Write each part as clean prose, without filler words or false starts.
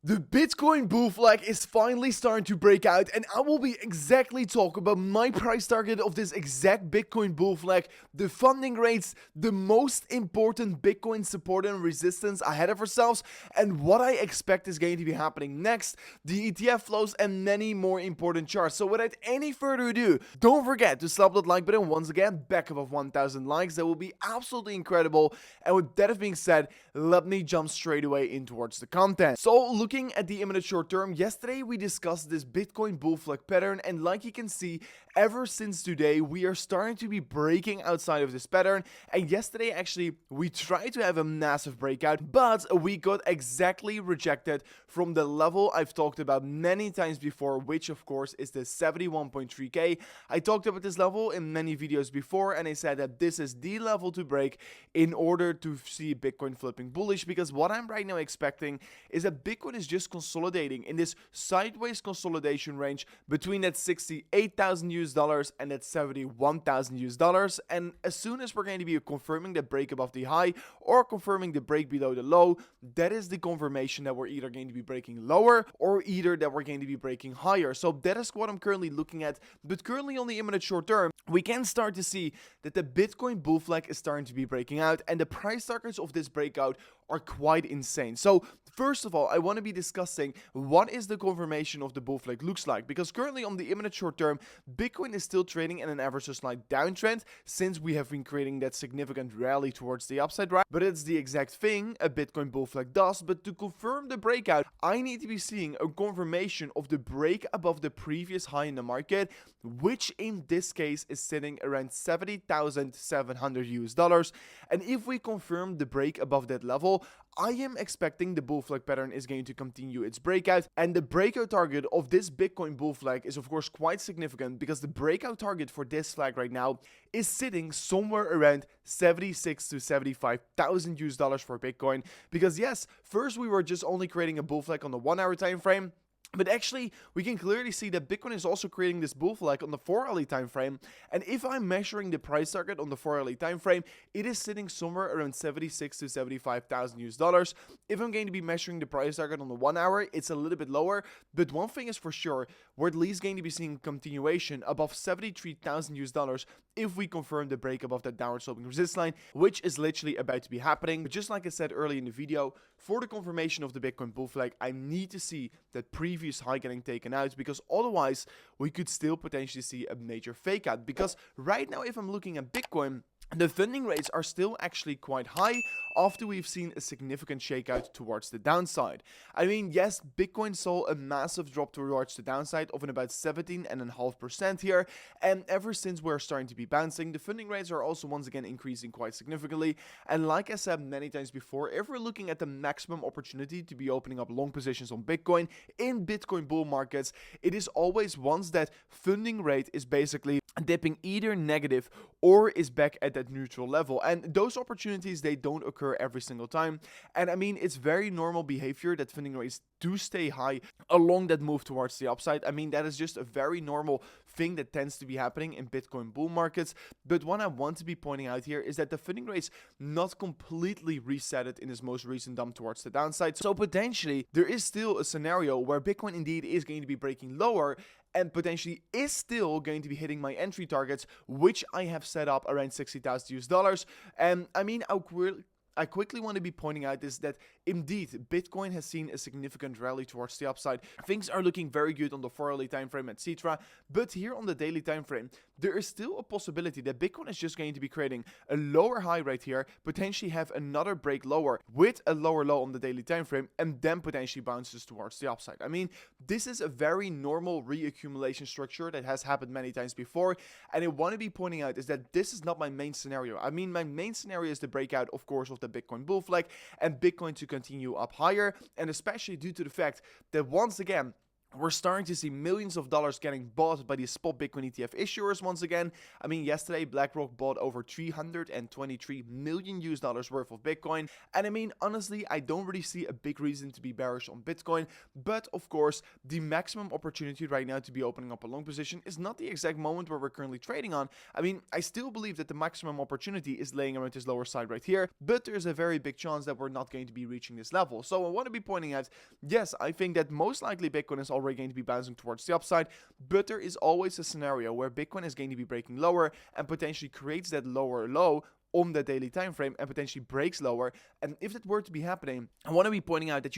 The Bitcoin bull flag is finally starting to break out, and I will be exactly talk about my price target of this exact Bitcoin bull flag, the funding rates, the most important Bitcoin support and resistance ahead of ourselves, and what I expect is going to be happening next, the ETF flows, and many more important charts. So without any further ado, don't forget to slap that like button once again, back above 1,000 likes. That will be absolutely incredible. And with that being said, let me jump straight away in towards the content. So looking at the imminent short term, yesterday we discussed this Bitcoin bull flag pattern, and like you can see, ever since today we are starting to be breaking outside of this pattern. And yesterday actually we tried to have a massive breakout, but we got exactly rejected from the level I've talked about many times before, which of course is the 71.3k. I talked about this level in many videos before, and I said that this is the level to break in order to see Bitcoin flipping bullish, because what I'm right now expecting is that Bitcoin is just consolidating in this sideways consolidation range between that 68,000 US dollars and that 71,000 US dollars. And as soon as we're going to be confirming the break above the high or confirming the break below the low, that is the confirmation that we're either going to be breaking lower or either that we're going to be breaking higher. So that is what I'm currently looking at. But currently on the imminent short term, we can start to see that the Bitcoin bull flag is starting to be breaking out, and the price targets of this breakout are quite insane. So first of all, I want to be discussing what is the confirmation of the bull flag looks like, because currently on the imminent short term, Bitcoin is still trading in an ever so slight downtrend since we have been creating that significant rally towards the upside, right? But it's the exact thing a Bitcoin bull flag does. But to confirm the breakout, I need to be seeing a confirmation of the break above the previous high in the market, which in this case is sitting around 70,700 US dollars. And if we confirm the break above that level, I am expecting the bull flag pattern is going to continue its breakout, and the breakout target of this Bitcoin bull flag is of course quite significant, because the breakout target for this flag right now is sitting somewhere around 76 to 75,000 US dollars for Bitcoin. Because yes, first we were just only creating a bull flag on the 1 hour time frame, but actually, we can clearly see that Bitcoin is also creating this bull flag on the 4-hourly time frame. And if I'm measuring the price target on the 4-hourly time frame, it is sitting somewhere around 76 to 75,000 US dollars. If I'm going to be measuring the price target on the 1 hour, it's a little bit lower. But one thing is for sure, we're at least going to be seeing continuation above 73,000 US dollars if we confirm the break above that downward sloping resistance line, which is literally about to be happening. But just like I said earlier in the video, for the confirmation of the Bitcoin bull flag, I need to see that previous high getting taken out, because otherwise we could still potentially see a major fake out. Because right now, if I'm looking at Bitcoin, the funding rates are still actually quite high after we've seen a significant shakeout towards the downside. I mean, yes, Bitcoin saw a massive drop towards the downside of about 17.5% here, and ever since we're starting to be bouncing, the funding rates are also once again increasing quite significantly. And like I said many times before, if we're looking at the maximum opportunity to be opening up long positions on Bitcoin in Bitcoin bull markets, it is always once that funding rate is basically dipping either negative or is back at that neutral level. And those opportunities, they don't occur every single time. And I mean, it's very normal behavior that funding rates do stay high along that move towards the upside. I mean, that is just a very normal thing that tends to be happening in Bitcoin bull markets. But what I want to be pointing out here is that the funding rates not completely reset it in this most recent dump towards the downside. So potentially there is still a scenario where Bitcoin indeed is going to be breaking lower and potentially is still going to be hitting my entry targets, which I have set up around 60,000 US dollars. And I mean, I quickly want to be pointing out is that indeed Bitcoin has seen a significant rally towards the upside. Things are looking very good on the 4-hourly time frame, etc. But here on the daily time frame, there is still a possibility that Bitcoin is just going to be creating a lower high right here, potentially have another break lower with a lower low on the daily time frame, and then potentially bounces towards the upside. I mean, this is a very normal reaccumulation structure that has happened many times before, and I want to be pointing out is that this is not my main scenario. I mean, my main scenario is the breakout, of course, of the Bitcoin bull flag and Bitcoin to continue up higher, and especially due to the fact that once again we're starting to see millions of dollars getting bought by these spot Bitcoin ETF issuers once again. I mean, yesterday BlackRock bought over 323 million US dollars worth of Bitcoin. And I mean, honestly, I don't really see a big reason to be bearish on Bitcoin. But of course, the maximum opportunity right now to be opening up a long position is not the exact moment where we're currently trading on. I mean, I still believe that the maximum opportunity is laying around this lower side right here, but there's a very big chance that we're not going to be reaching this level. So I want to be pointing out, yes, I think that most likely Bitcoin is already going to be bouncing towards the upside, but there is always a scenario where Bitcoin is going to be breaking lower and potentially creates that lower low on the daily time frame and potentially breaks lower. And if that were to be happening, I want to be pointing out that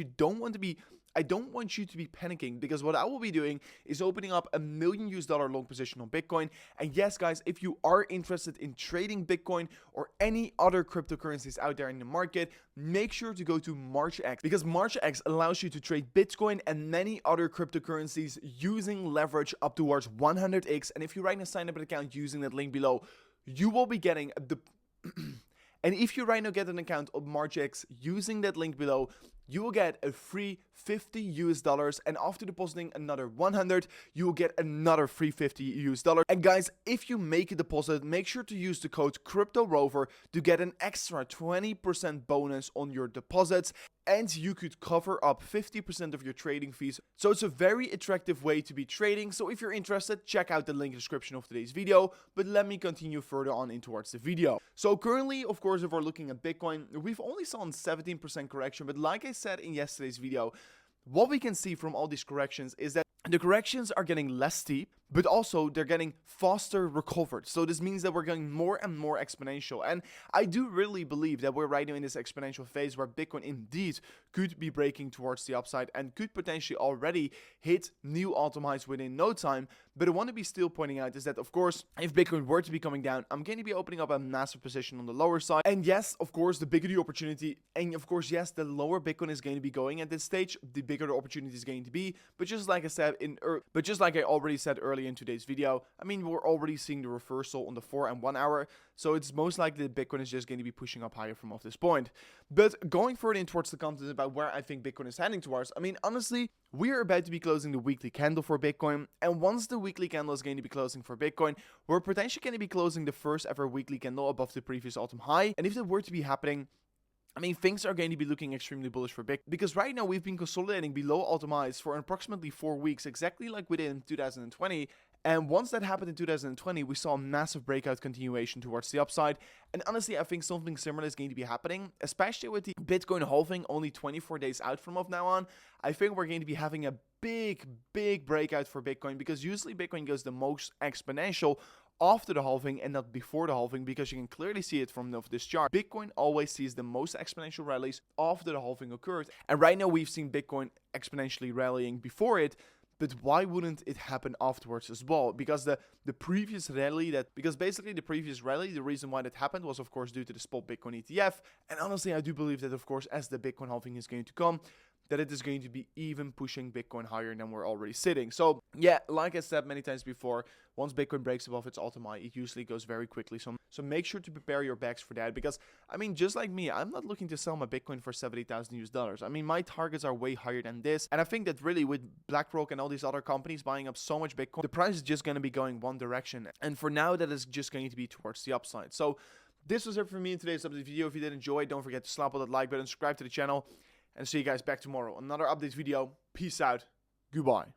I don't want you to be panicking, because what I will be doing is opening up $1 million US long position on Bitcoin. And yes, guys, if you are interested in trading Bitcoin or any other cryptocurrencies out there in the market, make sure to go to Margex, because Margex allows you to trade Bitcoin and many other cryptocurrencies using leverage up towards 100x. And if you right now sign up an account using that link below, you will be getting the and if you right now get an account of Margex using that link below, you will get a free $50 US, and after depositing another 100, you will get another free $50 US. And guys, if you make a deposit, make sure to use the code CryptoRover to get an extra 20% bonus on your deposits, and you could cover up 50% of your trading fees. So it's a very attractive way to be trading. So if you're interested, check out the link in the description of today's video. But let me continue further on in towards the video. So currently, of course, if we're looking at Bitcoin, we've only saw a 17% correction, but like I said in yesterday's video, what we can see from all these corrections is that the corrections are getting less steep, but also they're getting faster recovered. So this means that we're getting more and more exponential. And I do really believe that we're right now in this exponential phase where Bitcoin indeed could be breaking towards the upside and could potentially already hit new all-time highs within no time. But I want to be still pointing out is that, of course, if Bitcoin were to be coming down, I'm going to be opening up a massive position on the lower side. And yes, of course, the bigger the opportunity, and of course, yes, the lower Bitcoin is going to be going at this stage, the bigger the opportunity is going to be. But just like I said but just like I already said earlier in today's video, I mean, we're already seeing the reversal on the 4 and 1 hour, so it's most likely that Bitcoin is just going to be pushing up higher from off this point. But going further in towards the content about where I think Bitcoin is heading towards, I mean, honestly, we are about to be closing the weekly candle for Bitcoin, and once the weekly candle is going to be closing for Bitcoin, we're potentially going to be closing the first ever weekly candle above the previous all-time high. And if that were to be happening, I mean, things are going to be looking extremely bullish for Bitcoin, because right now we've been consolidating below all-time highs for approximately 4 weeks, exactly like we did in 2020. And once that happened in 2020, we saw a massive breakout continuation towards the upside. And honestly, I think something similar is going to be happening, especially with the Bitcoin halving only 24 days out from now on. I think we're going to be having a big breakout for Bitcoin, because usually Bitcoin goes the most exponential after the halving and not before the halving, because you can clearly see it from this chart. Bitcoin always sees the most exponential rallies after the halving occurred. And right now we've seen Bitcoin exponentially rallying before it. But why wouldn't it happen afterwards as well? Because the previous rally the reason why that happened was, of course, due to the spot Bitcoin ETF. And honestly, I do believe that, of course, as the Bitcoin halving is going to come, that it is going to be even pushing Bitcoin higher than we're already sitting. So yeah, like I said many times before, once Bitcoin breaks above its all-time high, it usually goes very quickly. So make sure to prepare your bags for that, because I mean, just like me, I'm not looking to sell my Bitcoin for $70,000 US. I mean, my targets are way higher than this. And I think that really with BlackRock and all these other companies buying up so much Bitcoin, the price is just going to be going one direction. And for now, that is just going to be towards the upside. So this was it for me in today's update video. If you did enjoy, don't forget to slap on that like button, subscribe to the channel, and see you guys back tomorrow. Another update video. Peace out. Goodbye.